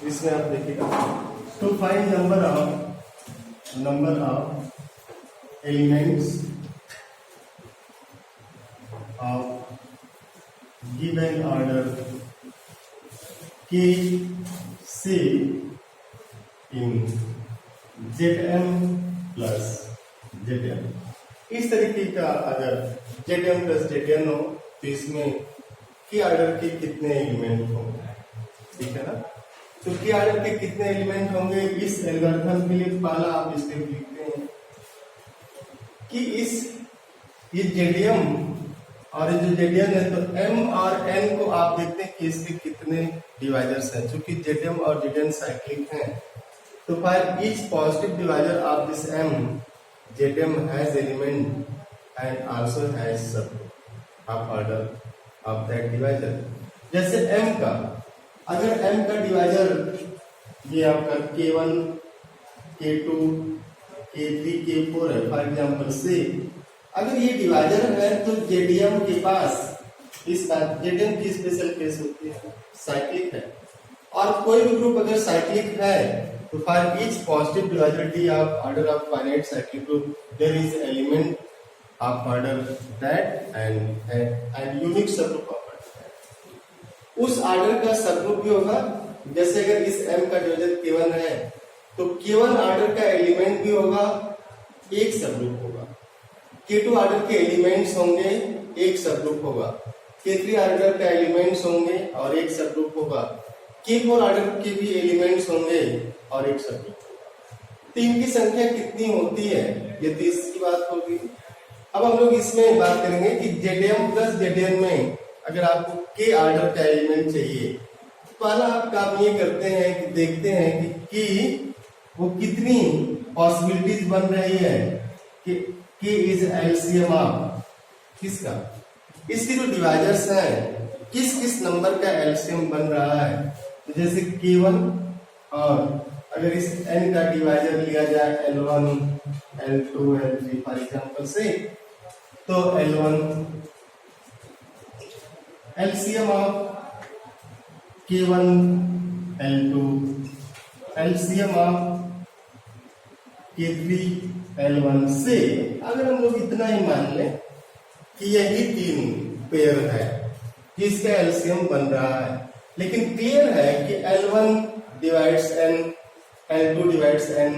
इसमें आप देखिएगा to find number of elements of given order के से इन Zm प्लस Zn। इस तरीके का अगर Zm प्लस Zn हो तो इसमें की ऑर्डर के कितने एलिमेंट होंगे, ठीक है ना। तो की ऑर्डर के कितने एलिमेंट होंगे, इस एल्गोरिथम के लिए पहला आप स्टेप लिखते हैं कि ये Zm और ये जो Zn है तो M और N को आप देखते हैं कि इसके कितने डिवाइजर्स हैं। चूंकि Zm और Zn साइक्लिक हैं तो for each positive divisor of this M, Zm has element and also has subgroup of order of that divisor। जैसे M का, अगर M का डिवाइजर ये आपका K1, K2, K3, K4 है फॉर एग्जाम्पल से, अगर ये डिवाइजर है तो Zm के पास इस Zm की स्पेशल केस होती है, साइक्लिक है। और कोई भी ग्रुप अगर साइक्लिक है तो for each positive divisor of order of finite cyclic group there is element of order that and unique subgroup of order। उस ऑर्डर का सबग्रुप भी होगा। जैसे अगर इस M का डिवीजर K1 है तो K1 ऑर्डर का एलिमेंट भी होगा, एक सबग्रुप होगा। K2 ऑर्डर के एलिमेंट्स होंगे, एक सबग्रुप होगा। K3 ऑर्डर का एलिमेंट्स होंगे और एक सबग्रुप होगा। K4 ऑर्डर के भी एलिमेंट्स होंगे और एक सबग्रुप होगा। तो इनकी संख्या कितनी होती है, ये 30 की बात होगी। अब हम लोग इसमें बात करेंगे कि Zm प्लस Zn में अगर आपको K ऑर्डर का एलिमेंट चाहिए तो पहला आप काम ये करते हैं कि देखते हैं कि वो कितनी पॉसिबिलिटीज बन रही है कि K इज एलसीएम ऑफ किसका, इसके जो डिवाइजर्स हैं किस किस नंबर का एलसीएम बन रहा है। तो जैसे K1 और अगर इस N का डिवाइजर लिया जाए L1, L2, L3 for example से, तो L1 LCM of K1, L2, LCM of K3, L1 से अगर हम लोग इतना ही मान लें कि यही तीन पेयर है जिसका एलसीएम बन रहा है, लेकिन क्लियर है कि L1 divides N, L2 divides N,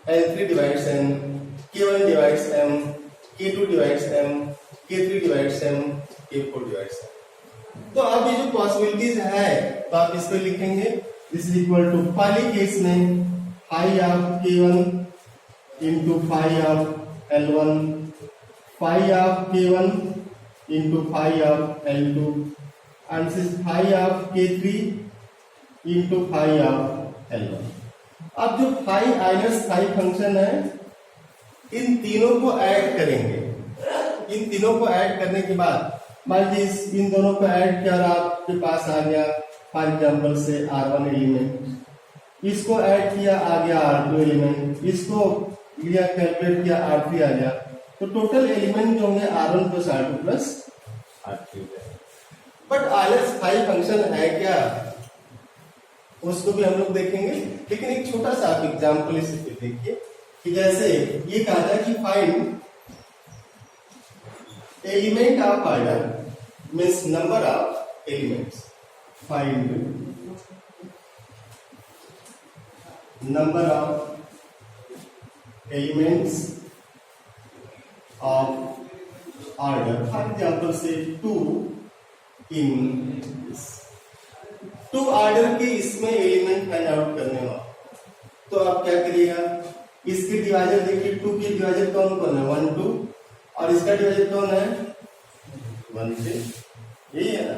L3 divides N, K1 divides M, K2 divides M, K3 divides M, K4 divides M। तो अब ये जो पॉसिबिलिटीज है तो आप इसको लिखेंगे दिस इज इक्वल टू पहले केस में phi of K1 into phi of L1, phi of K1 into phi of L2 and this is phi of K3 into phi of L1। अब जो phi आइलर्स phi फंक्शन है इन तीनों को add करेंगे। इन तीनों को ऐड करने के बाद मान लीजिए इन दोनों को ऐड किया और आपके पास आ गया फॉर एग्जाम्पल से R1 एलिमेंट, इसको ऐड किया आ गया R2 एलिमेंट, इसको लिया कैलकुलेट किया R3 आ गया, तो टोटल एलिमेंट जो होंगे R1 plus R2 plus R3। But Euler's phi function है क्या, उसको भी हम लोग देखेंगे। लेकिन एक छोटा सा आप एग्जाम्पल इसे देखिए कि जैसे ये कहा जाए कि find element of order means number of elements, find number of elements of order for example से 2 इन 2 ऑर्डर के इसमें एलिमेंट फाइंड आउट करने वाला। तो आप क्या करिएगा, इसके डिवाइजर देखिए 2 के डिवाइजर कौन कौन है 1 2 और इसका डिवाइजर कौन है 1 3, यही है ना।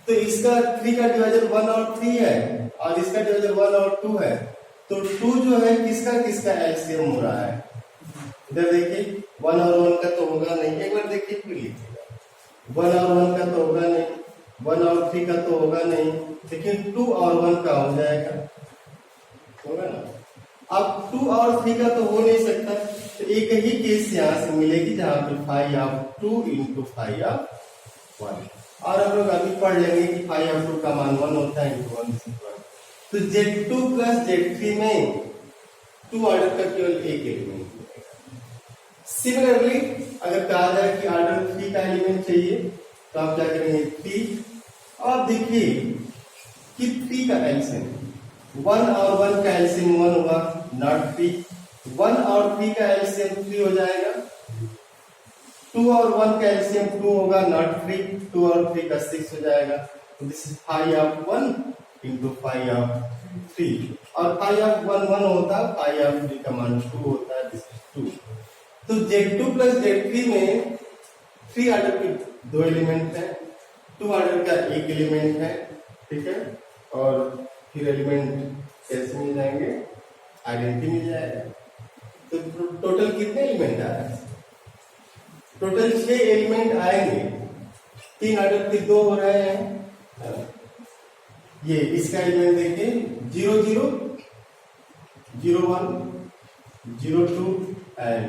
तो इसका 3 का डिवाइजर 1 और 3 है और इसका डिवाइजर 1 और 2 है, तो 2 जो है किसका किसका एलसीएम हो रहा है। इधर देखिए 1 और 1 का तो होगा नहीं, एक बार देखिए फिर लिखिएगा 1 और 1 का तो होगा नहीं, 1 और 3 का तो होगा नहीं, लेकिन 2 और 1 का हो जाएगा, होगा ना। अब 2 और 3 का तो हो नहीं सकता, तो एक ही केस यहाँ से मिलेगी जहां पे phi of 2 into phi of 1। और हम लोग अभी पढ़ लेंगे कि फाई ऑफ 2 का मान 1 होता है इंटू 1 1। तो Z2 प्लस Z3 में 2 ऑर्डर का केवल एक एलिमेंट। सिमिलरली अगर कहा जाए कि ऑर्डर 3 का एलिमेंट चाहिए तो आप क्या करेंगे 3। और देखिए कि 3 का एलसीएम 1 और 1 का एलसीएम 1 होगा, नॉट 3। 1 और 3 का एलसीएम 3 हो जाएगा। 2 और 1 का एलसीएम 2 होगा, नॉट 3। 2 और 3 का 6 हो जाएगा। तो this is phi of 1 into phi of 3। और फाई ऑफ 1 1 होता है, फाई ऑफ 3 का मान 2 होता है, दिस इज 2। तो Z2 प्लस Z3 में 3 ऑर्डर के 2 एलिमेंट है, 2 ऑर्डर का एक एलिमेंट है, ठीक है। और फिर एलिमेंट कैसे मिल जाएंगे, आइडेंटिटी मिल जाएगा। तो टोटल कितने एलिमेंट आ रहे हैं, टोटल 6 एलिमेंट आएंगे। 3 ऑर्डर के 2 हो रहे हैं। ये इसका एलिमेंट देखिए 0 0 0 1 0 2 एंड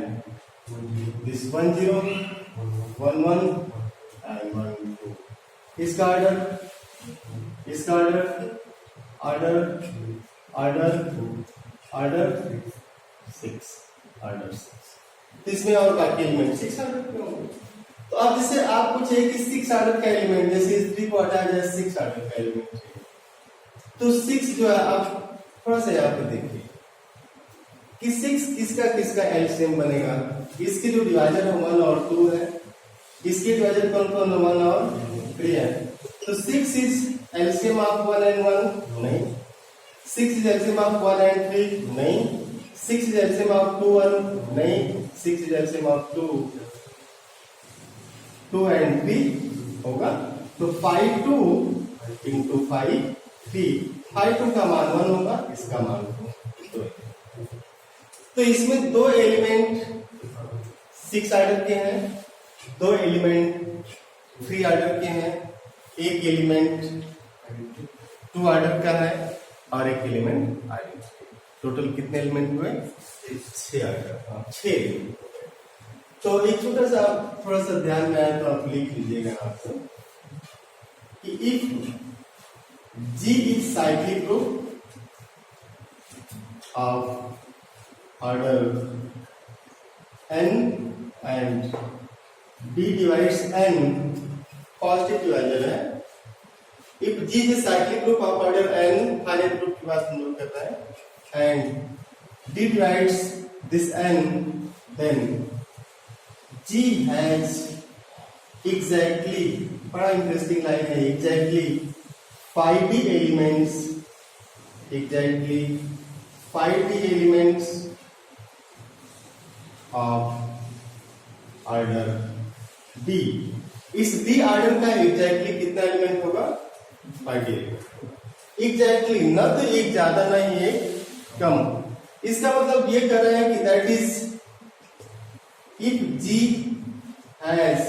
दिस 1 0 1 1 एंड 1 2। इसका ऑर्डर ऑर्डर 6 ऑर्डर 6। तो इसमें और बाकी एलिमेंट 6 ऑर्डर के होंगे। तो अब जैसे आप पूछे कि 6 ऑर्डर का एलिमेंट, जैसे इस 3 को हटाया जाए 6 ऑर्डर का एलिमेंट चाहिए, तो 6 जो है आप थोड़ा सा यहाँ पे देखिए कि 6 किसका एलसीएम बनेगा। इसके जो डिवाइजर है 1 और 2 है, इसके डिवाइजर कौन कौन 1 और 3 है। तो 6 इज एलसीएम ऑफ 1 एंड 1 नहीं, 6 इज एलसीएम ऑफ 1 एंड 3 नहीं, 6 इज एलसीएम ऑफ 2 1 नहीं, 6 इज एलसीएम ऑफ 2 एंड 3 होगा। तो 5 2 इंटू 5 3, 5 2 का मान 1 होगा, इसका मान 2। तो इसमें 2 एलिमेंट 6 ऑर्डर के हैं, 2 एलिमेंट 3 ऑर्डर के हैं, एक एलिमेंट 2 ऑर्डर का है और एक एलिमेंट आइडेंटिटी। टोटल कितने एलिमेंट हुए, 6 ऑर्डर, 6। तो एक छोटा सा थोड़ा सा ध्यान में आया तो आप लिख लीजिएगा आपको कि if G is cyclic group of order n and D divides n, positive divisor है। If G is cyclic group of order n, finite group की बात हम लोग करते हैं, and D divides this n, then G has exactly, बड़ा interesting line है, exactly 5D elements, exactly 5D elements of order D। इस D ऑर्डर का एग्जैक्टली कितना एलिमेंट होगा, 5D एलिमेंट। एग्जैक्टली ना तो एक ज्यादा ना ही एक कम। इसका मतलब ये कर रहे हैं कि that is if G has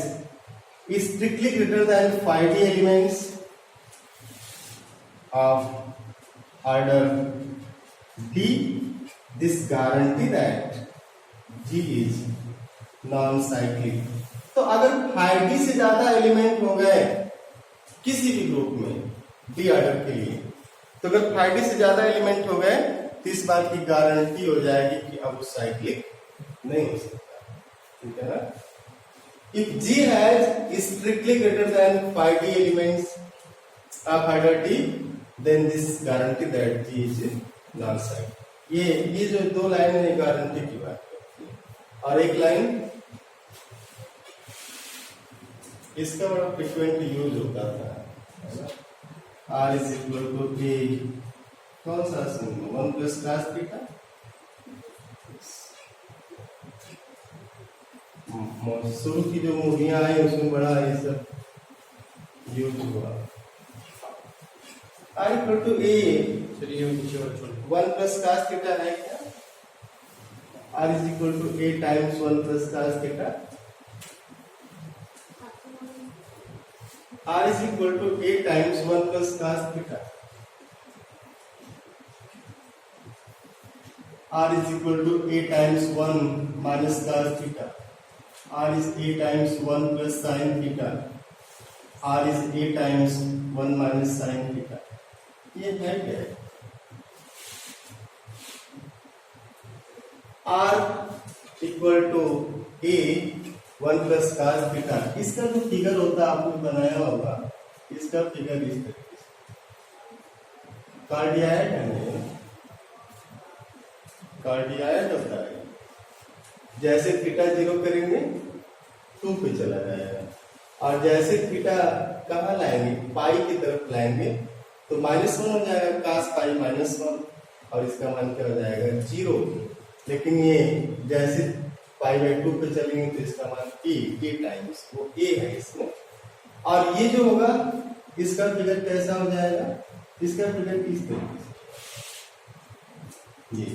is strictly greater than 5D elements of order D, this guarantee that G is non-cyclic। तो अगर 5D से ज्यादा एलिमेंट हो गए किसी भी ग्रुप में D ऑर्डर के लिए, तो अगर 5D से ज्यादा एलिमेंट हो गए तो इस बात की गारंटी हो जाएगी कि अब वो साइक्लिक नहीं हो सकता, ठीक है ना। If G has strictly greater than 5D elements of order D, then this guarantee that G is non-cyclic। ये जो 2 लाइन है गारंटी की बात करती है। और एक लाइन इसका बड़ा फ्रिक्वेंट यूज होता था, R इज इक्वल टू ए, कौन सा 1 प्लस cos थीटा। शुरू की जो मूवियां आई उसमें बड़ा ये सब यूज हुआ। R equal to a, 1 plus cos theta है क्या, R is equal to a times 1 plus cos theta. R is equal to a times 1 plus cos theta. R is equal to a times 1 minus cos theta. R is a times 1 plus sin theta। R is a times 1 minus sin theta। ये है क्या, R equal to A 1 plus cos theta. इसका जो figure होता है आपने बनाया होगा, इसका फिगर इस तरीके से कार्डियाइड है, कार्डियाइड होता है। जैसे थीटा 0 करेंगे 2 पे चला जाएगा, और जैसे थीटा कहाँ लाएंगे, पाई की तरफ लाएंगे तो -1 हो जाएगा, cos पाई -1, और इसका मान क्या हो जाएगा 0। लेकिन ये जैसे π/2 पे चलेंगे तो इसका मान a टाइम्स वो a है इसमें। और ये जो होगा इसका फिगर कैसा हो जाएगा, इसका फिगर इस तरीके से ये,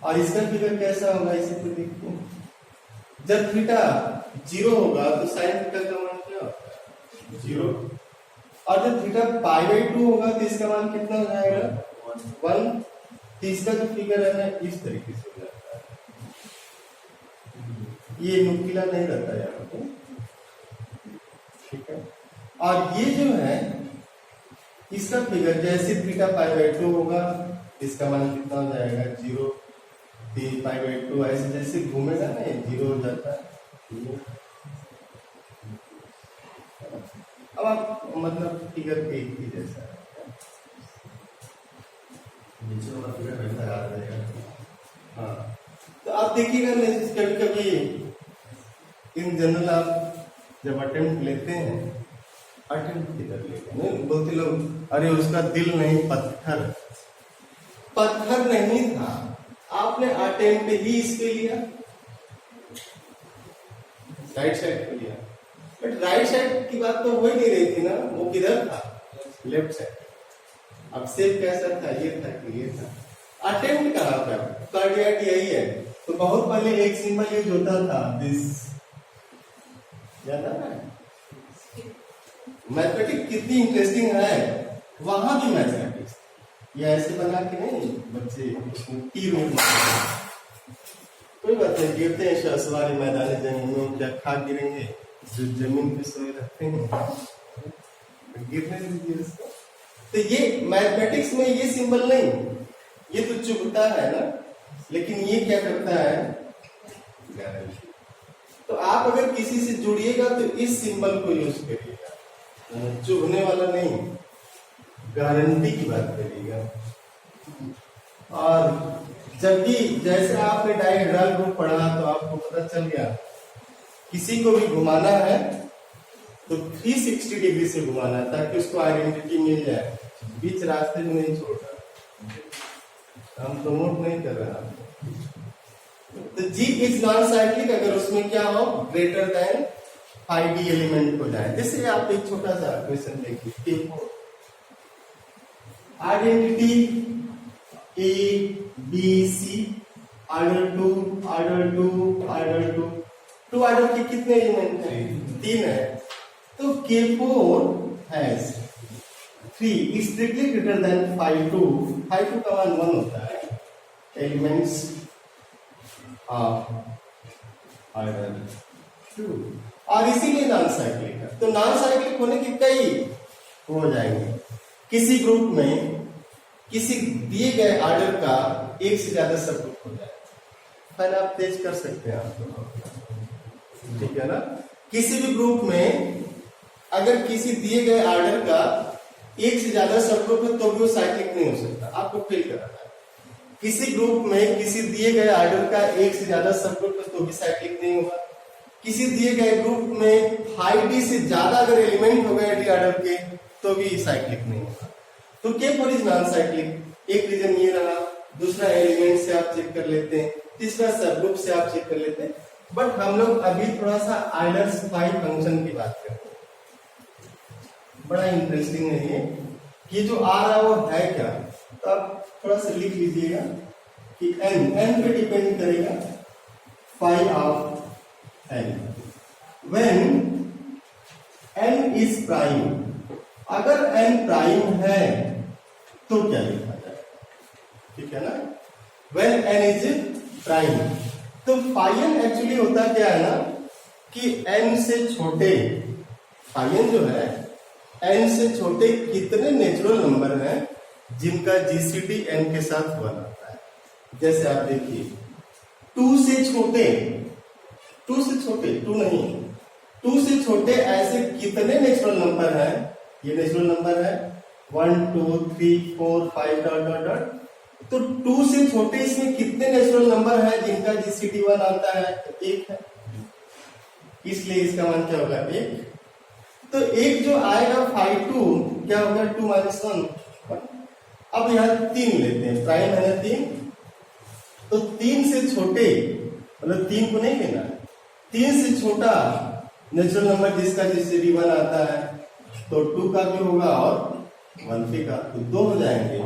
और इसका फिगर कैसा होगा इसे तो देखिए, जब थीटा 0 होगा तो साइन थीटा का मान क्या होता है 0, और जब थीटा π/2 होगा तो इसका मान कितना हो जाएगा 1। तो इसका जो फिगर है ना इस तरीके से हो जाता है, ये नुकीला नहीं रहता यहाँ पे, ठीक है। और ये जो है इसका फिगर जैसे थीटा π/2 होगा इसका मान कितना हो जाएगा 0, π/2 ऐसे जैसे घूमेगा ना 0 हो जाता है। अब आप मतलब फिगर एक ही जैसा है, नीचे वाला फिगर वैसा आ जाएगा। हाँ, तो आप देखिएगा कभी कभी इन जनरल आप जब अटेम्प्ट लेते हैं, अटेम्प्ट किधर लेते हैं, बोलते लोग अरे उसका दिल नहीं पत्थर, पत्थर नहीं था, आपने अटेम्प्ट ही इसके लिया, राइट साइड पे लिया, बट राइट साइड की बात तो हो ही नहीं रही थी ना, वो किधर था लेफ्ट साइड। अब सेव कैसा था, ये था कि ये था, अटेम्प्ट कहाँ था, कार्डियाइड यही है। तो बहुत पहले एक सिंबल यूज होता था दिस, याद आ रहा है? मैथमेटिक्स कितनी इंटरेस्टिंग है, वहां भी मैथमेटिक्स ये ऐसे बना के नहीं बच्चे तीर में कोई बात नहीं, गिरते हैं सवारी मैदान जमीन में, क्या खा गिरेंगे, जो जमीन पे सोए रहते हैं गिरने दीजिए उसको। तो ये मैथमेटिक्स में ये सिंबल नहीं, ये तो चुभता है ना, लेकिन ये क्या करता है गारंटी। तो आप अगर किसी से जुड़िएगा तो इस सिंबल को यूज करिएगा, चुभने वाला नहीं, गारंटी की बात करिएगा। और जब भी जैसे आपने डायहेड्रल ग्रुप पढ़ा तो आपको पता चल गया, किसी को भी घुमाना है तो 360 डिग्री से घुमाना है ताकि उसको आइडेंटिटी मिल जाए, बीच रास्ते में नहीं छोड़ रहा, हम प्रमोट नहीं कर रहा। तो जी इज नॉन साइक्लिक अगर उसमें क्या हो ग्रेटर देन 5d एलिमेंट हो जाए। जैसे आप एक छोटा सा क्वेश्चन देखिए, identity A B C order 2 order 2 order 2, 2 order के कितने एलिमेंट हैं 3 है, तो K4 has 3 strictly greater than 5 2 का मान 1 होता है एलिमेंट्स ऑफ ऑर्डर 2, और इसीलिए नॉन साइक्लिक है। तो नॉन साइक्लिक होने के कई हो जाएंगे, किसी ग्रुप में किसी दिए गए ऑर्डर का एक से ज्यादा सब ग्रुप हो जाए, फिर आप तेज कर सकते हैं आपको, ठीक है ना। किसी भी ग्रुप में अगर किसी दिए गए ऑर्डर का एक से ज्यादा सब ग्रुप है तो भी वो साइक्लिक नहीं हो सकता, आपको फेल कराना है। किसी ग्रुप में किसी दिए गए ऑर्डर का एक से ज्यादा सब ग्रुप है तो भी साइक्लिक नहीं होगा। किसी दिए गए ग्रुप में हाई डी से ज्यादा अगर एलिमेंट हो गए डी ऑर्डर के तो भी साइक्लिक नहीं होगा। तो K4 इज नॉन साइक्लिक। एक रीजन ये रहा, दूसरा एलिमेंट से आप चेक कर लेते हैं, तीसरा सब ग्रुप से आप चेक कर लेते हैं। बट हम लोग अभी थोड़ा सा आइडल्सिफाई फंक्शन की बात करते हैं, बड़ा इंटरेस्टिंग है ये जो आ रहा वो है क्या, तो आप थोड़ा सा लिख लीजिएगा कि n पे डिपेंड करेगा phi of n when n is prime. अगर n प्राइम है तो क्या लिखा जाए, ठीक है ना, व्हेन n इज प्राइम। तो फाई n एक्चुअली होता क्या है ना कि n से छोटे, फाई n जो है n से छोटे कितने नेचुरल नंबर हैं जिनका जीसीडी n के साथ 1 आता है। जैसे आप देखिए 2 से छोटे, 2 से छोटे, 2 नहीं, 2 से छोटे ऐसे कितने नेचुरल नंबर हैं? ये नेचुरल नंबर है 1 2 3 4 5 डॉट डॉट डॉट। तो 2 से छोटे इसमें कितने नेचुरल नंबर हैं जिनका जीसीडी 1 आता है? तो 1 है, इसलिए इसका मान क्या होगा? 1। तो एक जो आएगा 5 2 क्या होगा? 2 माइनस 1। अब यहां 3 लेते हैं, प्राइम है ना 3, तो 3 से छोटे मतलब 3 को नहीं लेना, 3 से छोटा नेचुरल नंबर जिसका जीसीडी 1 आता है तो 2 का भी होगा और 1 3 का, तो 2 हो जाएंगे।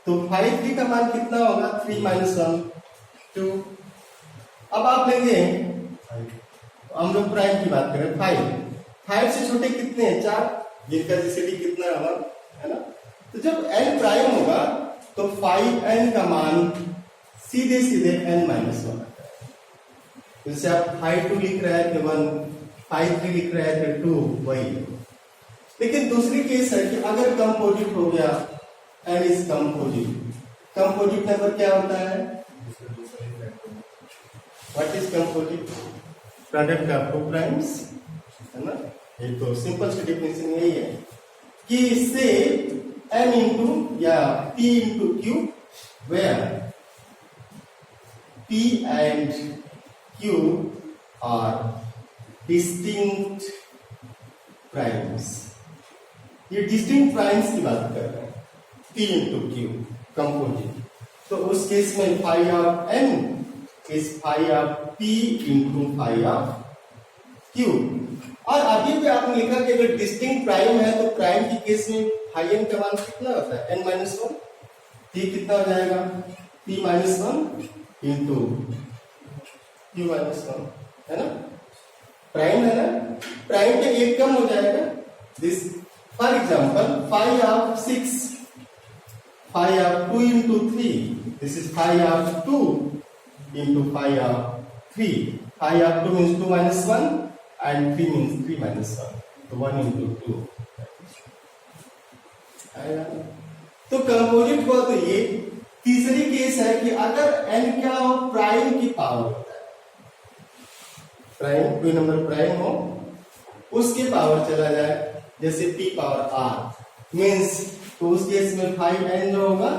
तो 5 3 का मान कितना होगा? 3 माइनस 1 2। अब आप लेंगे, हम लोग प्राइम की बात करें, 5 से छोटे कितने हैं? 4, जिनका जीसीडी कितना है ना? तो जब n प्राइम होगा तो 5n का मान सीधे सीधे n माइनस 1 आता है। जैसे आप 5 2 लिख रहे थे 1, 5 3 लिख रहे थे 2, वही। लेकिन दूसरी केस है कि अगर कंपोजिट हो गया, n is composite, composite number क्या होता है? What is composite? Product of 2 primes, है ना? ये तो सिंपल सी डेफिनेशन यही है कि से m इंटू या p into q, where p and q are distinct primes. ये डिस्टिंक्ट प्राइम्स की बात कर रहे हैं, p इंटू q कंपोजिट। तो उस केस में phi of n is phi of p into phi of q। और अभी भी आपने लिखा कि अगर डिस्टिंक्ट प्राइम है तो प्राइम की केस में फाई n का मान कितना होता है? n minus 1। t कितना हो जाएगा? p minus 1 into q minus 1, है ना? प्राइम है ना, प्राइम के एक कम हो जाएगा। This for example phi of 6, phi of 2 into 3, this is phi of 2 into phi of 3। Phi of 2 means 2 minus 1 and 3 means 3 minus 1, तो 1 into 2 आएगा। तो कंपोजिट हुआ तो ये। तीसरी केस है कि अगर n क्या हो? प्राइम की पावर होता है, प्राइम कोई नंबर प्राइम हो उसके पावर चला जाए, जैसे p पावर r मीन्स, तो उस केस में 5n जो होगा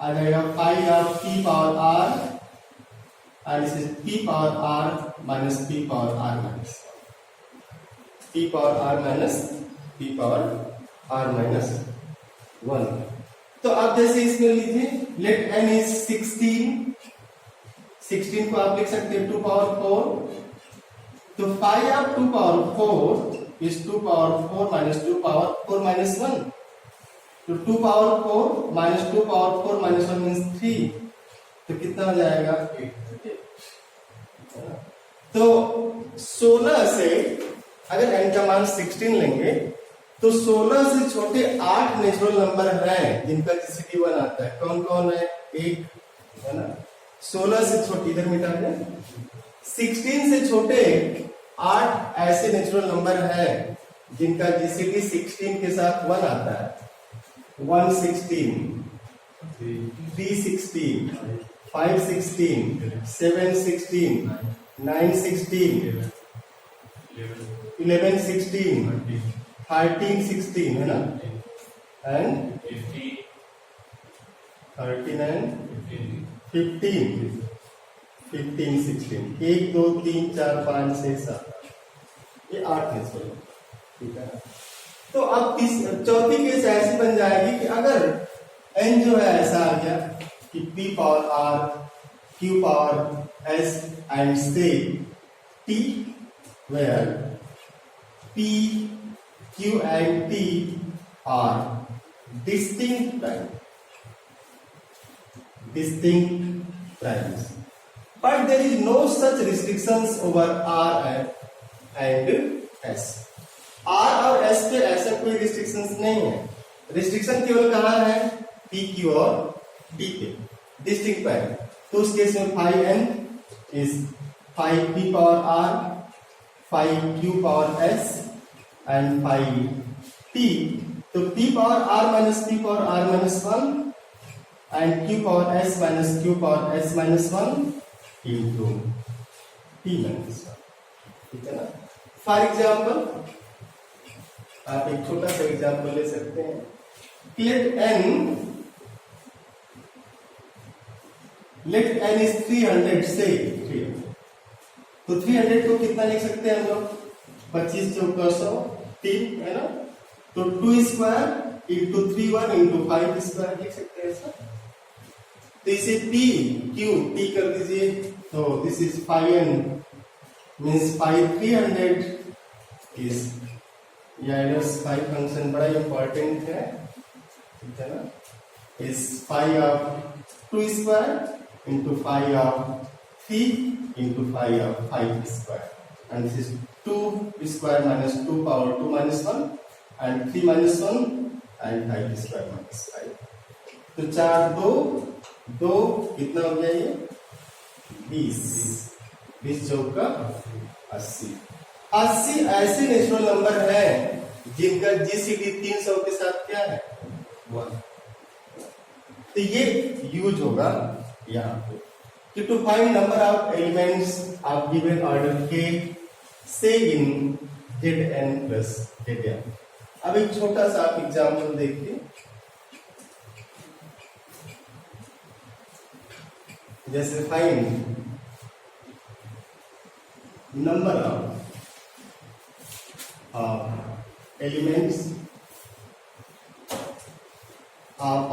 आ जाएगा 5 of p power r and this is p power r minus p power r minus p power r minus p power r minus 1। तो आप जैसे इसमें लीजिए, लेट n इज 16 को आप लिख सकते हैं 2 पावर 4। तो 5 of 2 power 4 is 2 power 4 minus 2 power 4 minus 1। तो 2 power 4 minus 2 power 4 minus 1 means 3, तो कितना हो जाएगा? 8। तो 16 से अगर n का मान 16 लेंगे तो 16 से छोटे 8 नेचुरल नंबर हैं जिनका जीसीडी 1 आता है। कौन कौन है? 1 है ना, 16 से छोटे, इधर मिटा दें, 16 से छोटे 8 ऐसे नेचुरल नंबर हैं जिनका जीसीडी 16 के साथ 1 आता है। 116, 316, 516, 716, 916, 11 16, 13 16, है ना, एंड 13 एंड 15 16, 1 2 3 4 5 6 7, ये 8 है। ठीक है, तो अब चौथी केस ऐसी बन जाएगी कि अगर n जो है ऐसा आ गया कि p power r, q power s and से t, where p, q and t are distinct primes, but there is no such restrictions over r and s। r और s पे ऐसा कोई रिस्ट्रिक्शंस नहीं है, रिस्ट्रिक्शन केवल कहाँ है? p, q और t पे, डिस्टिंक्ट प्राइम। तो उस केस में 5n is 5p power r, 5q power s and 5t। तो p power r minus p power r minus 1 and q power s minus q power s minus 1 into T minus one, ठीक है ना। For example आप एक छोटा सा example ले सकते हैं। लेट n इज 300 से 300, तो 300 को कितना लिख सकते हैं हम लोग? 25 चौका 100, 3 है ना। तो 2 स्क्वायर इंटू 3 1 इंटू 5 स्क्वायर लिख सकते हैं ऐसा। तो इसे टी कर दीजिए, तो this is 5n means 300 is, यह 5 फंक्शन बड़ा इंपॉर्टेंट है, ठीक है ना। Is 5 of 2 square into 5 of 3 into 5 of 5 square, and this is 2 square minus 2 power 2 minus 1 and 3 minus 1 and 5 square minus 5। तो 4 2 कितना हो गया ये? 20 चौका 80। 80 ऐसे नेचुरल नंबर है जिनका जीसीडी 300 के साथ क्या है? 1। तो ये यूज होगा यहाँ पे कि to find number of elements of given order के से इन Zn प्लस Zn। अब एक छोटा सा आप एग्जाम्पल देखिए, जैसे find number of elements of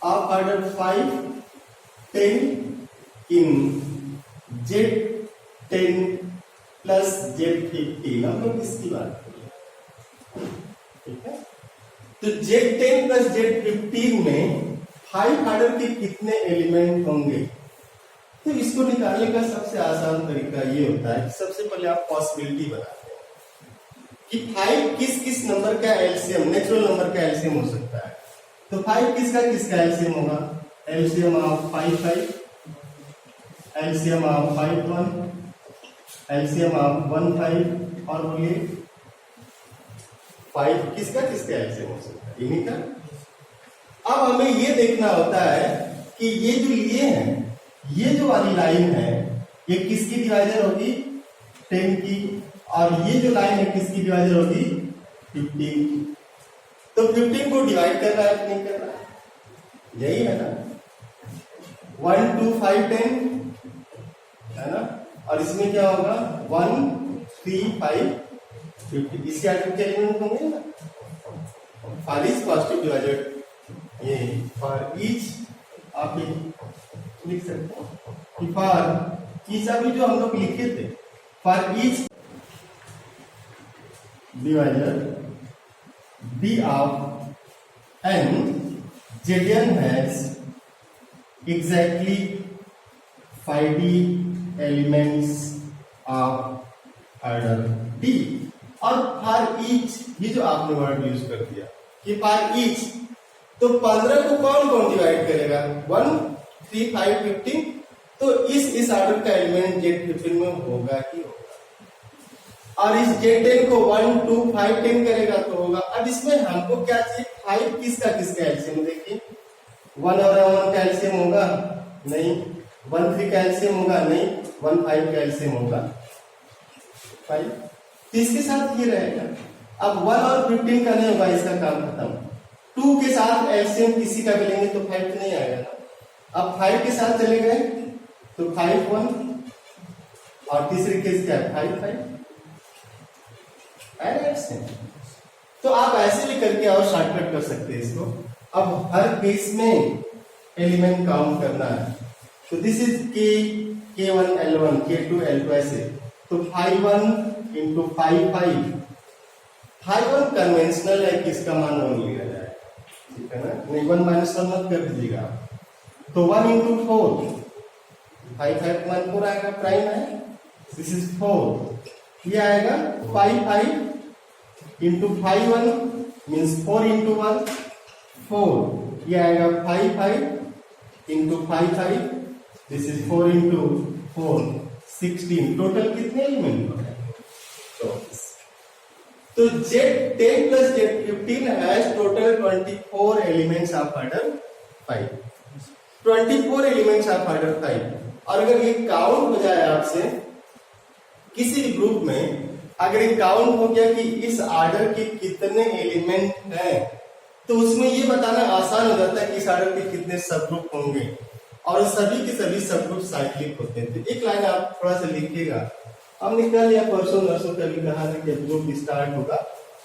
order 5 10 in Z10 plus Z15। हम लोग किसकी बात कर रहे हैं, ठीक है। तो Z10 प्लस Z15 में 5 ऑर्डर के कितने एलिमेंट होंगे? तो इसको निकालने का सबसे आसान तरीका ये होता है कि सबसे पहले आप पॉसिबिलिटी बनाते हैं कि 5 किस किस नंबर का एलसीएम, नेचुरल नंबर का एलसीएम हो सकता है। तो 5 किसका एलसीएम होगा? LCM of 5 LCM of 5 1, LCM of 1 5, और बोलिए 5 किसका एलसीएम हो सकता है? इन्हीं का। अब हमें ये देखना होता है कि ये जो लिए हैं, ये जो वाली लाइन है ये किसकी डिवाइजर होगी? 10 की। और ये जो लाइन है किसकी डिवाइजर होगी? 15 की। तो 15 को डिवाइड कर रहा है कि नहीं कर रहा है? यही है ना। 1 2 5 10 है ना। और इसमें क्या होगा? 1 3 5 50। इसके आगे क्या एलिमेंट होंगे ना? फॉर ईच पॉजिटिव डिवाइजर, ये फॉर ईच आप लिख सकते हैं कि फॉर ईच, अभी जो हम लोग लिखे थे, for each divisor b of n Zn has exactly 5 elements of order D। और फॉर ईच, ये जो आपने वर्ड यूज कर दिया कि फॉर ईच, तो 15 को कौन कौन डिवाइड करेगा? 1 3 5 15। तो इस ऑर्डर का एलिमेंट Z15 में होगा ही होगा। और इस Z10 को 1 2 5 10 करेगा तो होगा। अब इसमें हमको क्या चाहिए? 5 किसका एलसीएम? देखिए 1 और 1 का एलसीएम होगा? नहीं। 1 3 का एलसीएम होगा? नहीं। 1 5 का एलसीएम होगा? 5। तो इसके साथ ये रहेगा। अब 1 और 15 का नहीं होगा, इसका काम खत्म। 2 के साथ एलसीएम किसी का भी लेंगे तो 5 तो नहीं आएगा ना। अब 5 के साथ चले गए तो 5 1, और तीसरे केस क्या है? 5 5 एलसीएम। तो आप ऐसे भी करके और शॉर्टकट कर सकते हैं इसको। अब हर केस में एलिमेंट काउंट करना है। तो this is K1 L1 K2 L2 ऐसे। तो 5 1 इंटू 5 5, 5 1 कन्वेंशनल है कि इसका मान 1 लिया जाए, ठीक है ना। नहीं 1 माइनस 1 मत कर दीजिएगा। तो 1 इंटू 4, 5 5 मान 4 आएगा, प्राइम है। This is 4। ये आएगा 5 5 इंटू 5 1 मीन्स 4 इंटू 1 4। ये आएगा 5 5 into 5 5, this is 4 into 4 16। Total कितने एलिमेंट होंगे? 24। तो Z10 plus Z15 has total 24 elements of order 5। 24 elements of order 5। और अगर ये काउंट हो जाए आपसे किसी भी ग्रुप में, अगर ये काउंट हो गया कि इस ऑर्डर के कितने एलिमेंट हैं, तो उसमें ये बताना आसान हो जाता है कि इस ऑर्डर के कितने सब ग्रुप होंगे, और सभी के सभी सब ग्रुप साइक्लिक होते हैं। तो एक लाइन आप थोड़ा सा लिखिएगा। हमने कल या परसों नरसों कभी कहा था कि ग्रुप स्टार्ट होगा,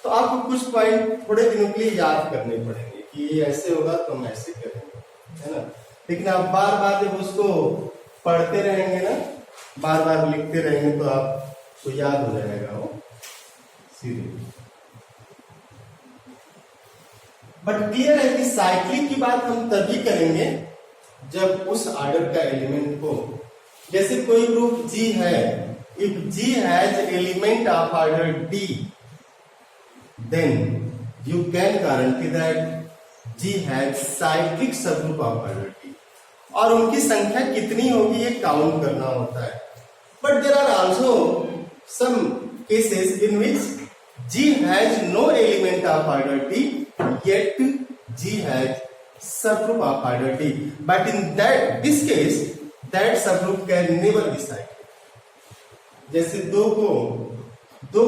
तो आपको कुछ पॉइंट थोड़े दिनों के लिए याद करने पड़ेंगे कि ये ऐसे होगा तो हम ऐसे करेंगे, है ना। लेकिन आप बार बार जब उसको पढ़ते रहेंगे ना, बार बार लिखते रहेंगे, तो आपको याद हो जाएगा वो सीधे। बट क्लियर है कि साइक्लिक की बात हम तभी करेंगे जब उस ऑर्डर का एलिमेंट हो। जैसे कोई ग्रुप G है, if G has element of order D, then you can guarantee that G has cyclic subgroup of order D. और उनकी संख्या कितनी होगी ये काउंट करना होता है। But there are also some cases in which G has no element of order D, yet G has subgroup of order D. But in this case, that subgroup can never be cyclic. जैसे दो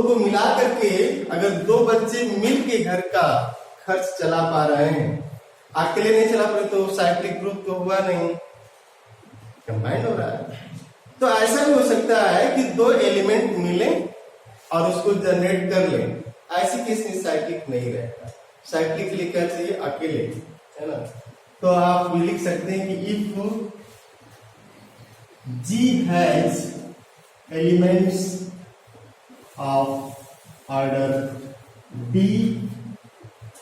को मिला करके अगर दो बच्चे मिल के घर का खर्च चला पा रहे हैं, अकेले नहीं चला पा रहे, तो साइक्लिक ग्रुप तो हुआ नहीं, कंबाइंड हो रहा है। तो ऐसा भी हो सकता है कि दो एलिमेंट मिले और उसको जनरेट कर ले, ऐसे केस में साइक्लिक नहीं रहेगा। साइक्लिक लिए क्या चाहिए, अकेले, है ना। तो आप लिख सकते हैं कि if G has elements of order D,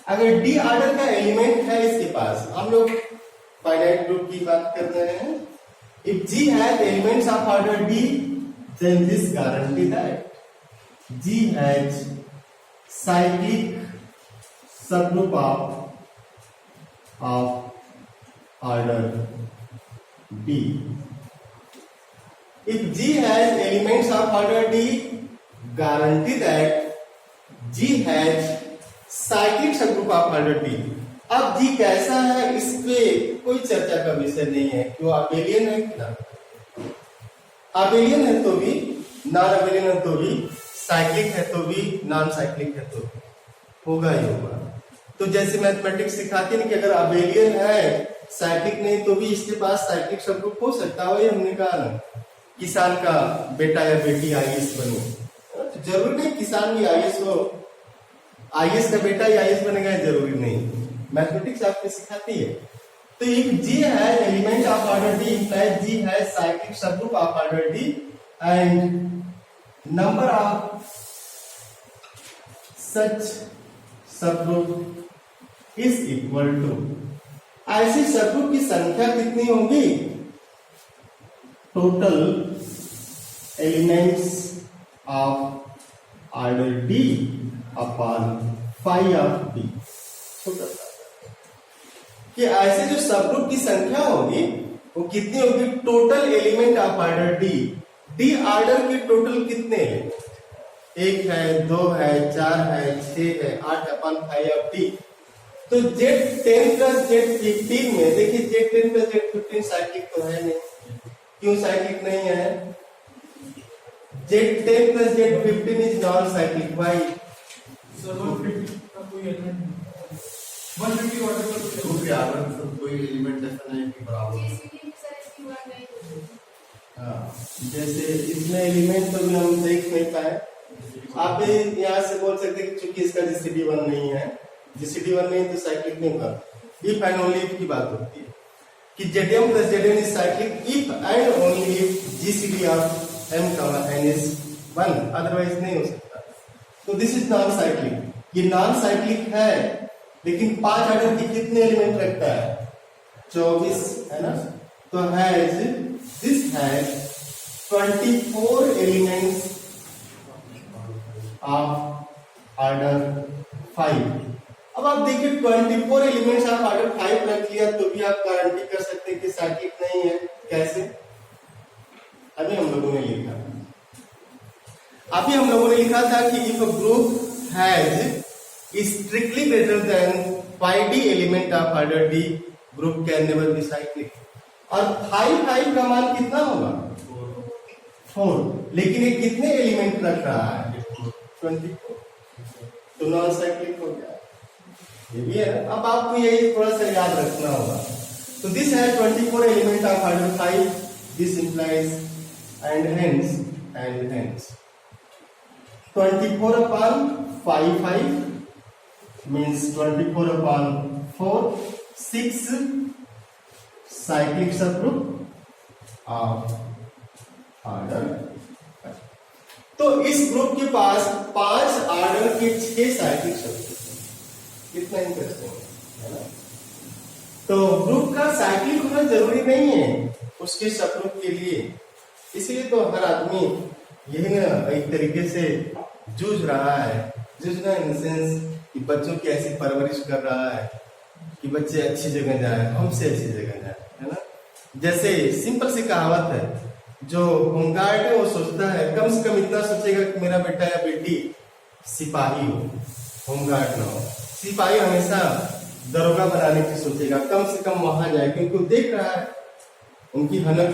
अगर D ऑर्डर का एलिमेंट है इसके पास, हम लोग फाइनाइट ग्रुप की बात कर रहे हैं। If G has elements of order D, then this guarantee that G has cyclic subgroup of order D. If G has elements of order D, guarantee that G has cyclic subgroup of order D. अब G कैसा है इस पे कोई चर्चा का विषय नहीं है कि वो अबेलियन है कि ना अबेलियन है तो भी, नॉन अबेलियन है तो भी, साइक्लिक है तो भी, नॉन साइक्लिक है तो भी, होगा ही होगा। तो जैसे मैथमेटिक्स सिखाते हैं कि अगर अबेलियन है, साइक्लिक नहीं, तो भी इसके पास साइक्लिक सबग्रुप हो सकता है। वही हमने कहा ना, किसान का बेटा या बेटी आईएएस बने, तो जरूरी नहीं किसान भी आईएएस हो, आईएएस का बेटा ही आईएएस बनेगा, जरूरी नहीं। मैथमेटिक्स आपको सिखाती है। तो if G has element of order D, implies G has cyclic subgroup of order D, and number of such subgroup is equal to, ऐसे सबग्रुप की संख्या कितनी होगी, total elements of order D upon phi of D। छोटा सा कि ऐसे जो सबग्रुप की संख्या होगी वो कितनी होगी, total element of order D। D order के टोटल कितने एलिमेंट, 1 है, 2 है, 4 है, 6 है, 8 अपॉन 5 ऑफ D। तो Z10 प्लस Z15 में देखिए, Z10 प्लस Z15 साइक्लिक तो है नहीं, क्यों साइक्लिक नहीं है, Z10 plus Z15 is non cyclic. Why, 150 का कोई एलिमेंट 150 ऑर्डर का कोई एलिमेंट ऐसा नहीं कि बराबर। हाँ, जैसे इसमें एलिमेंट तो भी हम देख नहीं पाए, आप यहाँ से बोल सकते हैं कि चूंकि इसका GCD1 नहीं है, GCD1 नहीं तो साइक्लिक नहीं होगा। इफ एंड ओनली इफ की बात होती है कि Zm plus Zn is cyclic if and only if GCD of M n is 1, otherwise नहीं हो सकता। तो दिस इज नॉन साइक्लिक। ये नॉन साइक्लिक है, लेकिन 5 ऑर्डर की कितने एलिमेंट रखता है, 24, है ना। तो this has 24 elements of order 5। अब आप देखिए 24 एलिमेंट्स ऑफ ऑर्डर 5 रख लिया तो भी आप गारंटी कर सकते हैं कि साइक्लिक नहीं है। कैसे, अभी हम लोगों ने लिखा था कि if a group has strictly greater than 5D element of order D, group can never be cyclic। और 5 का मान कितना होगा 4, लेकिन ये कितने एलिमेंट रख रहा है 24, तो नॉन साइक्लिक हो गया। ये भी है। अब आपको यही थोड़ा सा याद रखना होगा। तो दिस है 24 element of order 5, this implies and hence 24 upon 5 means 24 upon 4, 6 cyclic subgroup of order। तो इस ग्रुप के पास 5 ऑर्डर के 6 साइक्लिक सबग्रुप। कितना इंटरेस्टिंग है ना। तो ग्रुप का साइक्लिक होना जरूरी नहीं है उसके सबग्रुप के लिए, इसलिए तो हर आदमी यही ना एक तरीके से जूझ रहा है। जूझना इन सेंस कि बच्चों की ऐसी परवरिश कर रहा है कि बच्चे अच्छी जगह जाए, हमसे अच्छी जगह जाए, है ना। जैसे सिंपल सी कहावत है, जो होमगार्ड है वो सोचता है कम से कम इतना सोचेगा कि मेरा बेटा या बेटी सिपाही हो, होमगार्ड ना हो। सिपाही हमेशा दरोगा बनाने की सोचेगा, कम से कम वहां जाए, क्योंकि वो देख रहा है उनकी हलक।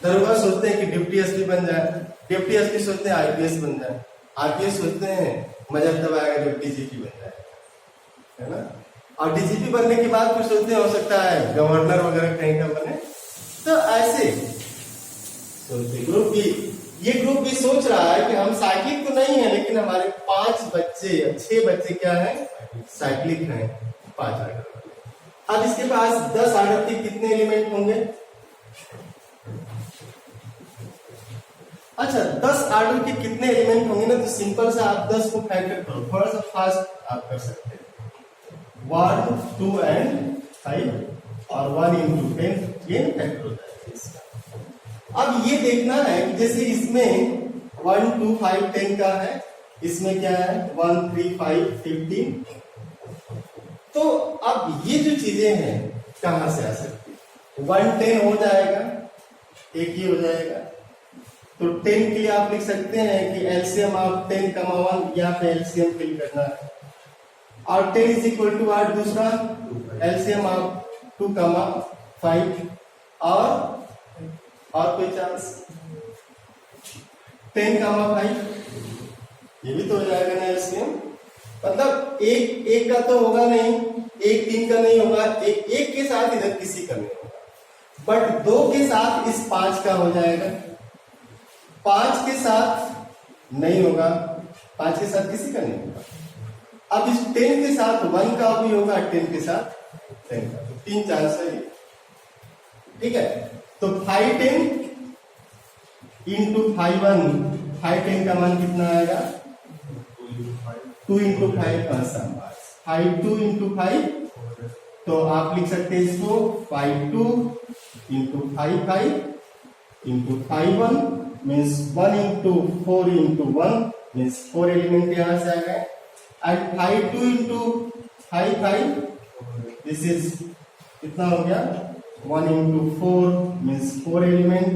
दरोगा सोचते हैं कि डिप्टी एसपी बन जाए, डिप्टी एसपी सोचते हैं आईपीएस बन जाए, आईपीएस सोचते हैं मजा तब आएगा जब डीजीपी बन जाए, है ना। और डीजीपी बनने के बाद फिर सोचते हैं हो सकता है गवर्नर वगैरह कहीं का बने। तो ऐसे सोचते ग्रुप भी सोच रहा है कि हम साइक्लिक तो नहीं है, लेकिन हमारे 5 बच्चे 6 बच्चे क्या है साइक्लिक हैं, 5 ऑर्डर। अब इसके पास 10 ऑर्डर के कितने एलिमेंट होंगे। अच्छा, 10 ऑर्डर के कितने एलिमेंट होंगे ना, तो सिंपल सा आप 10 को फैक्टर करो, थोड़ा सा फास्ट आप कर सकते हैं। 1, 2 and 5 और 1 into 10 ये फैक्टर होता है इसका। अब ये देखना है कि जैसे इसमें 1, 2, 5, 10 का है, इसमें क्या है 1, 3, 5, 15। तो अब ये जो चीजें हैं कहां से आ सकती है। 1 10 हो जाएगा, एक ही हो जाएगा। तो 10 के लिए आप लिख सकते हैं कि एलसीएम ऑफ 10, 1 यहाँ पे एलसीएम फिल करना है, और 10 इज इक्वल टू आर दूसरा एलसीएम ऑफ 2, 5 और कोई चांस 10, 5 ये भी तो हो जाएगा ना एलसीएम। मतलब एक का तो होगा नहीं, एक 3 का नहीं होगा, एक के साथ इधर किसी का नहीं होगा, बट 2 के साथ इस 5 का हो जाएगा, 5 के साथ नहीं होगा, 5 के साथ किसी का नहीं होगा। अब इस 10 के साथ 1 का भी होगा, 10 के साथ 10 का, तो 3 चांस है, ठीक है। तो 5 10 इंटू 5 1, 5 10 का मान कितना आएगा 2 इंटू 5 का 5 2 इंटू 5, तो आप लिख सकते हैं इसको 5 2 into 5 into 5 1 means 1 into 4 into 1 means 4 element यहां से आ गए, एंड 5 2 इंटू 5 दिस इज कितना हो गया 1 इंटू 4 मीन्स 4 एलिमेंट,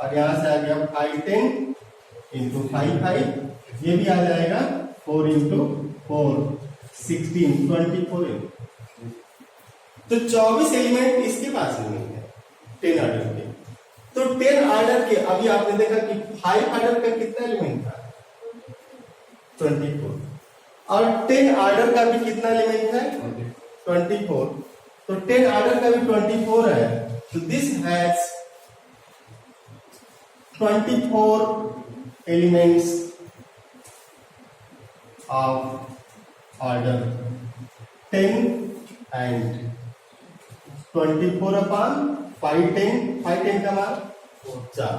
और यहां से आ गया 5 10 इंटू 5 ये भी आ जाएगा 4 इंटू 4 16 24। तो 24 एलिमेंट इसके पास नहीं है 10 ऑर्डर के। तो 10 ऑर्डर के अभी आपने देखा कि 5 ऑर्डर का कितना एलिमेंट था 24, और 10 ऑर्डर का भी कितना एलिमेंट है 24। तो 10 ऑर्डर का भी 24 है, तो this has 24 elements of order 10 and 24 upon 5 10 का मान 4,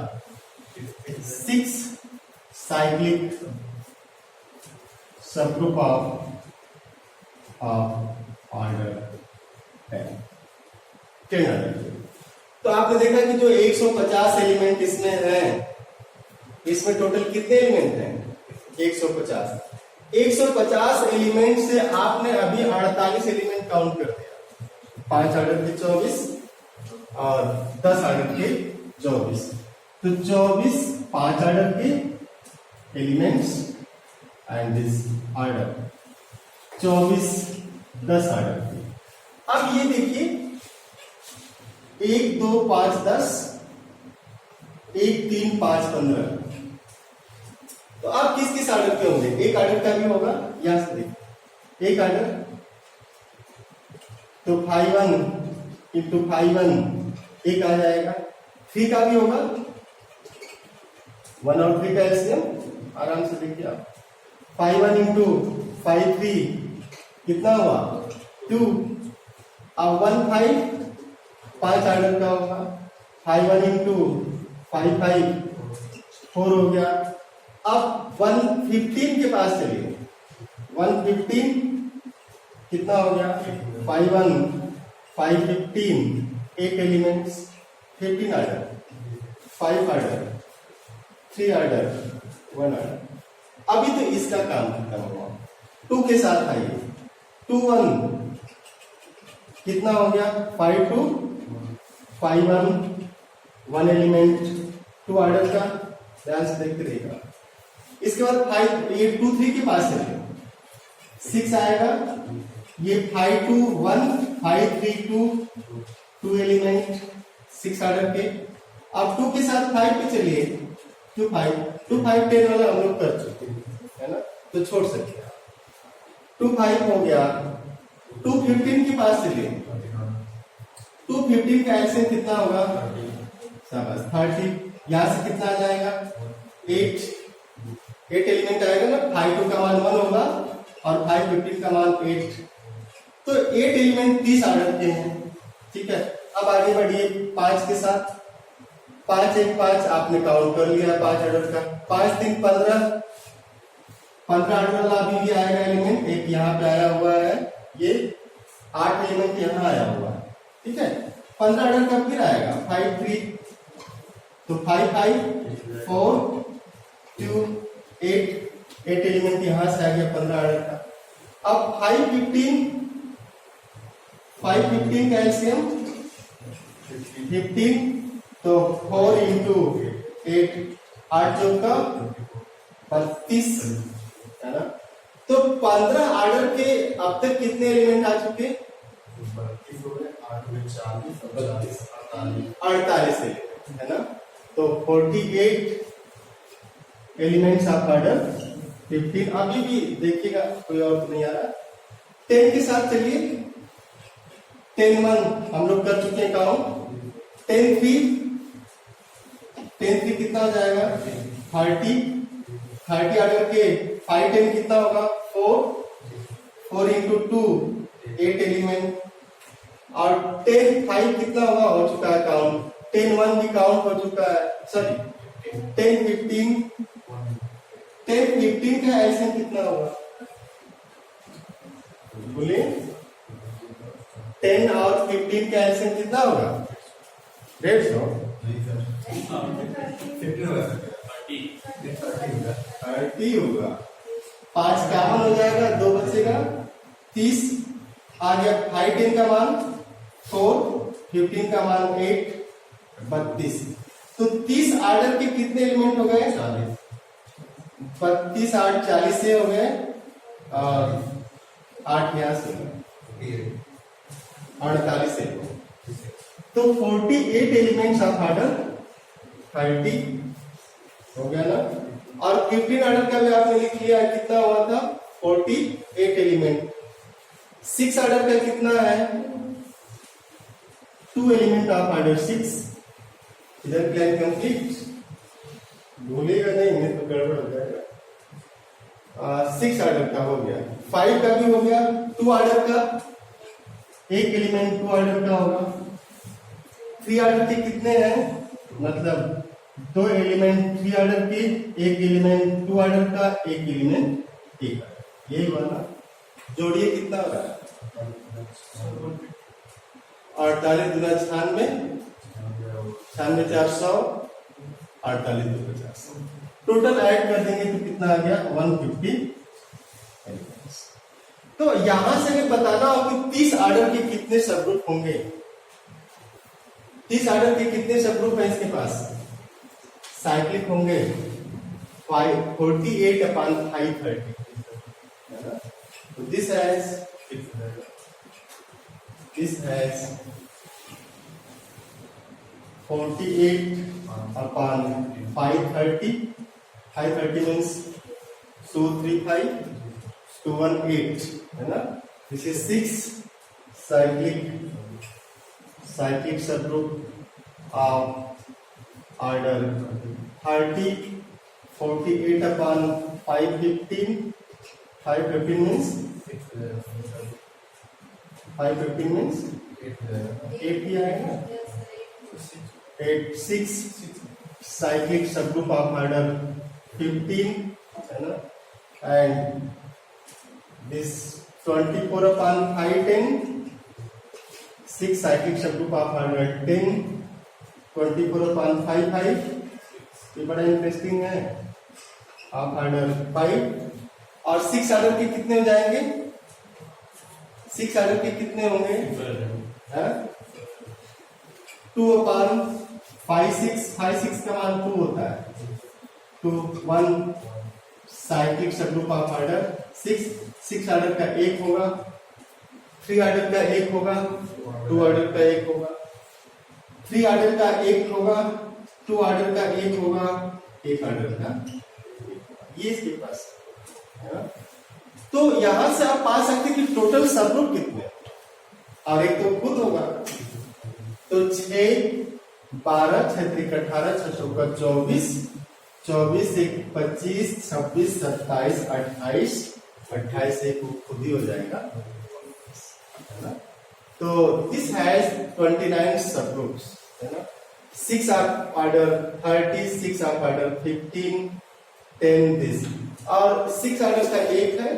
6 cyclic subgroup of order 10 order. तो आपने देखा कि जो 150 एलिमेंट इसमें है, इसमें टोटल कितने एलिमेंट हैं 150 एलिमेंट से आपने अभी 48 एलिमेंट काउंट कर दिया, 5 ऑर्डर के 24 और 10 ऑर्डर के 24, तो 24 5 ऑर्डर के elements and this order 24 10 order के। अब ये देखिए 1 2 5 10, 1 3 5 15। तो आप किस किस आर्डर के होंगे? एक आर्डर का भी होगा, यहां से देखिए एक आर्डर, तो 5 1 इंटू 5 1 एक आ जाएगा। 3 का भी होगा, 1 और 3 का एलसीएम आराम से देखिए आप। 5 1 इंटू 5 3 कितना हुआ? 2। अब 1 5 5 आर्डर का होगा। 5 1 इंटू 5 5 4 हो गया। अब 115 के पास चलिए। 115 कितना हो गया? 5 1 5 15 8 elements, 15 order, 5 order, 3 order, 1 order. अभी तो इसका काम खत्म हुआ। 2 के साथ आइए। 2 1 कितना हो गया? 5 2 5 1 1 एलिमेंट, 2 आर्डर का, ध्यान से देखते रहिएगा। इसके बाद 5 ये 2 3 के पास है, 6 आएगा। ये 5 2 1 5 3 2 एलिमेंट, 6 आर्डर के। अब 2 के साथ 5 पे चलिए। 2 5 2 5 10 वाला हम लोग कर चुके है ना, तो छोड़ सकते हैं। 2 5 हो गया। 2 15 के पास चलिए। 2 15 का एलसीएम कितना होगा? शाबाश 30। यहां से कितना आ जाएगा? 8 एलिमेंट आएगा ना। 5 2 का मान 1 होगा और 5 15 का मान 8, तो 8 एलिमेंट 30 आर्डर के हैं। ठीक है, अब आगे बढ़िए 5 के साथ। 5 1 5 आपने काउंट कर लिया 5 आर्डर का। 5 3 15 15 आर्डर वाला अभी भी आएगा एलिमेंट, एक यहाँ पे आया हुआ है, ये 8 एलिमेंट यहाँ आया हुआ है। ठीक है, 15 आर्डर का फिर आएगा 5 3, तो 5 5 4 2 8 एलिमेंट यहां से आ गया 15 आर्डर का। अब 5 15 का एलसीएम 15, तो 4 इंटू 8 8 चौका 32 है ना। तो 15 आर्डर के अब तक कितने एलिमेंट आ चुके? 48 है ना। तो 48 एलिमेंट्स ऑफ आर्डर 15। अभी भी देखिएगा कोई और तो नहीं आ रहा। 10 के साथ चलिए। 10 1 हम लोग कर चुके हैं काउंट। 10 3 कितना हो जाएगा? 30 आर्डर के 5 10 कितना होगा? 4 इंटू 2 8 एलिमेंट, और 10 5 कितना होगा? हो चुका है काउंट। 10 1 भी काउंट हो चुका है। सॉरी 10 15 का एलसीएम कितना होगा? बोलिए 10 और 15 का एलसीएम कितना होगा? 150। 30 होगा। 5 कामन हो जाएगा, 2 बचेगा, 30 आ गया। 5 10 का मान 4, 15 का मान 8, 32। तो 30 आर्डर के कितने एलिमेंट हो गए? 32 8 40 से हो गए, और 8 यहां से 48 से। तो 48 एलिमेंट्स ऑफ आर्डर 30 हो गया ना। और 15 आर्डर का भी आपने लिख लिया, कितना हुआ था? 48 एलिमेंट। 6 आर्डर का कितना है? 2 एलिमेंट ऑफ आर्डर 6। इधर प्लान कंप्लीट, भूलेगा नहीं, नहीं तो गड़बड़ हो जाएगा। 6 आर्डर का हो गया। 5 का भी हो गया। 2 आर्डर का, एक एलिमेंट 2 आर्डर का होगा। 3 आर्डर के कितने हैं? मतलब 2 एलिमेंट 3 आर्डर के, एक एलिमेंट 2 आर्डर का, एक एलिमेंट 1 आर्डर। यही वाला जोड़िए कितना होगा? 48 दूना 96, 96 400, 48 2 50। टोटल ऐड कर देंगे तो कितना आ गया? 150। तो यहां से हमें बताना हो कि 30 आर्डर के कितने सब ग्रुप होंगे। 30 आर्डर के कितने सब ग्रुप है इसके पास? साइक्लिक होंगे 48 upon 530। तो दिस हैज 48 upon 530. 530 means 235 218 है ना. This is 6 cyclic subgroup of order 30. 48 upon 515. 515 means 8 ही आएगा. 6 cyclic subgroup of order 15 है ना. And this 24 upon 510 6 cyclic subgroup of order 10. 24 upon 5 ये बड़ा इंटरेस्टिंग है. ऑफ ऑर्डर 5 और 6 ऑर्डर के कितने हो जाएंगे? 6 ऑर्डर के कितने होंगे? 2 upon 5 6 का मान 2 होता है. तो 1 cyclic subgroup of order 6 order का 1 होगा, 3 ऑर्डर का 1 होगा, 2 ऑर्डर का 1 होगा, 3 ऑर्डर का 1 होगा, 2 ऑर्डर का 1 होगा, 1 ऑर्डर का ये इसके पास है ना. तो यहां से आप पा सकते कि टोटल सबग्रुप कितने और एक तो खुद होगा. तो 6 12 6 3 18 6 चौका 24 24 1 25 26 27 28 28 से खुद ही हो जाएगा है ना. तो दिस हैज 29 सबग्रुप्स है ना. 6 of order 30, 6 of order 15, 10 this और 6 ऑर्डर का 1 है,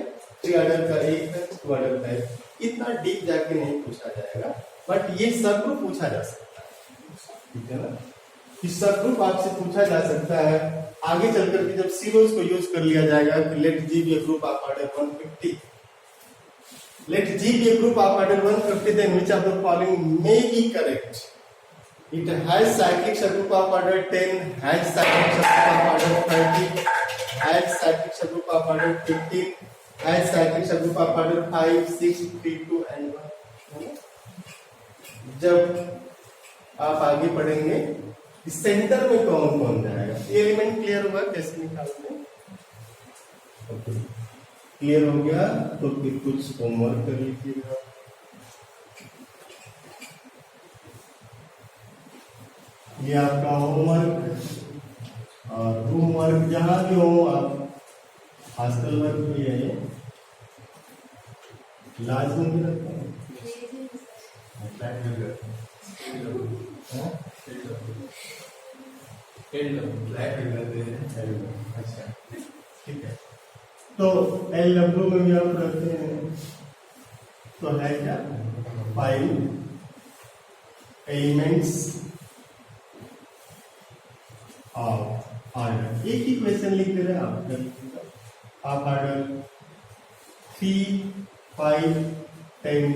3 ऑर्डर का 1 है, 2 ऑर्डर का 1. इतना डीप जाके नहीं पूछा जाएगा, बट ये सबग्रुप पूछा जा सकता है. ठीक है ना. इस सबग्रुप आपसे पूछा जा सकता है. आगे चलकर के जब सीरोज को यूज कर लिया जाएगा कि let G be a group of order 150. Let G be a group of order 150 then which of the following may be correct. It has cyclic subgroup of order 10, has cyclic subgroup of order 30, has cyclic subgroup of order 15, has cyclic subgroup of order 5, 6, 3, 2 and 1. जब आप आगे पढ़ेंगे इस centre में कौन कौन जाएगा, ये एलिमेंट क्लियर हुआ कैसे निकालते हैं. ओके, क्लियर हो गया तो फिर कुछ होमवर्क कर लीजिएगा. ये आपका होमवर्क और होमवर्क जहां भी हो आप हॉस्टल वर्क भी है, ये लाजमी भी रखते हैं. अच्छा ठीक है. तो LW में भी आप रखते हैं. तो है क्या, 5 एलिमेंट्स ऑर्डर. एक ही क्वेश्चन लिख दे रहे हैं आप ऑर्डर 3, 5, 10,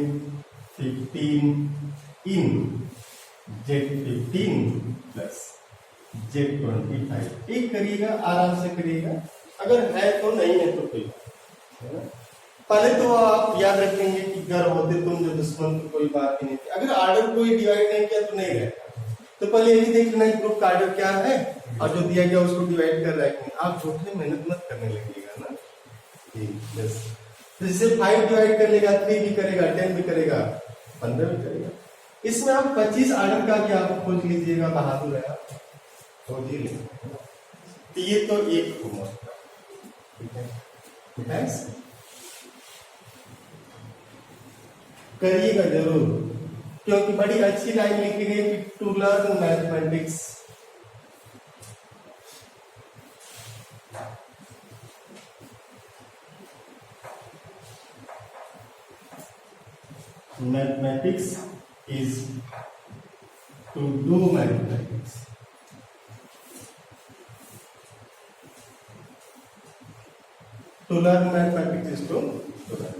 15 इन Z15 प्लस Z25. एक करिएगा, आराम से करिएगा. अगर है तो, नहीं है तो कोई है ना. पहले तो आप याद रखेंगे कि घर होते तुम जो दुश्मन की कोई बात ही नहीं थी. अगर ऑर्डर कोई डिवाइड नहीं किया तो नहीं रहता. तो पहले यही देख लेना ग्रुप का ऑर्डर क्या है और जो दिया गया उसको डिवाइड कर रहा है. आप झूठे मेहनत मत करने लगेगा ना. बस तो जैसे 5 डिवाइड कर लेगा, 3 भी करेगा, 10 भी करेगा, 15 भी करेगा. इसमें आप 25 ऑर्डर का भी आप खोज लीजिएगा. बहादुर है आप, खोज ही लेंगे. तो ये तो एक होमवर्क था. ठीक है, करिएगा जरूर, क्योंकि बड़ी अच्छी लाइन लिखी गई कि to learn mathematics. Mathematics is to do mathematics. To learn mathematics is to learn.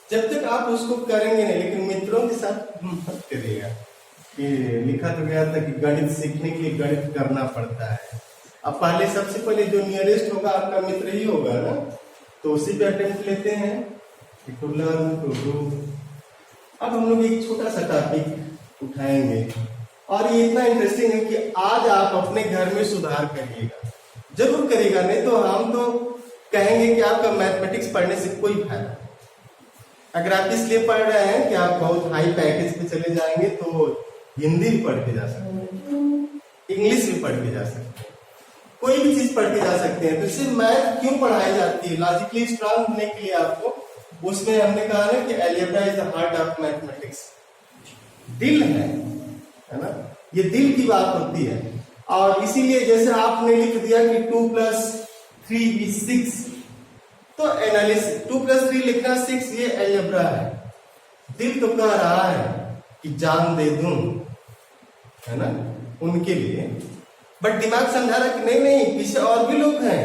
जब तक आप उसको करेंगे नहीं, लेकिन मित्रों के साथ मत करिएगा. कि लिखा तो गया था कि गणित सीखने के लिए गणित करना पड़ता है. अब पहले सबसे पहले जो नियरेस्ट होगा आपका मित्र ही होगा ना, तो उसी पे अटेम्प्ट लेते हैं. To learn to do. अब हम लोग एक छोटा सा टॉपिक उठाएंगे और ये इतना इंटरेस्टिंग है कि आज आप अपने घर में सुधार करिएगा, जरूर करिएगा, नहीं तो हम तो कहेंगे कि आपका मैथमेटिक्स पढ़ने से कोई फायदा नहीं। अगर आप इसलिए पढ़ रहे हैं कि आप बहुत हाई पैकेज पे चले जाएंगे तो हिंदी भी पढ़ के जा सकते हैं, इंग्लिश भी पढ़ के जा सकते हैं, कोई भी चीज पढ़ के जा सकते हैं। तो इससे मैथ क्यों पढ़ाई जाती है? लॉजिकली स्ट्रांग होने के लिए आपको। उसमें हमने कहा ना कि algebra is the heart of mathematics. दिल है ना, ये दिल की बात होती है। और इसीलिए जैसे आपने लिख दिया कि 2 + 3 = 6, तो एनालिसिस 2 + 3 लिखना 6, ये अलजेब्रा है। दिल तो कह रहा है कि जान दे दूं, है ना, उनके लिए, बट दिमाग समझा रहा कि नहीं नहीं, पीछे और भी लोग हैं,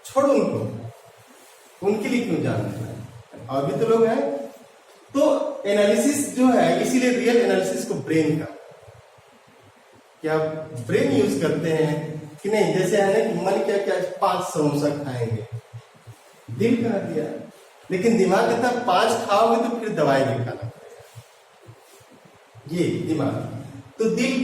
छोड़ उनको, उनके लिए क्यों जान देना, और भी तो लोग हैं। तो एनालिसिस जो है, इसीलिए रियल एनालिसिस को ब्रेन का, क्या ब्रेन यूज करते हैं कि नहीं? जैसे है ना कि मन क्या क्या 5 समोसा खाएंगे, दिल कह दिया, लेकिन दिमाग कहता 5 खाओगे तो फिर दवाई भी खाना पड़ेगा, ये दिमाग। तो दिल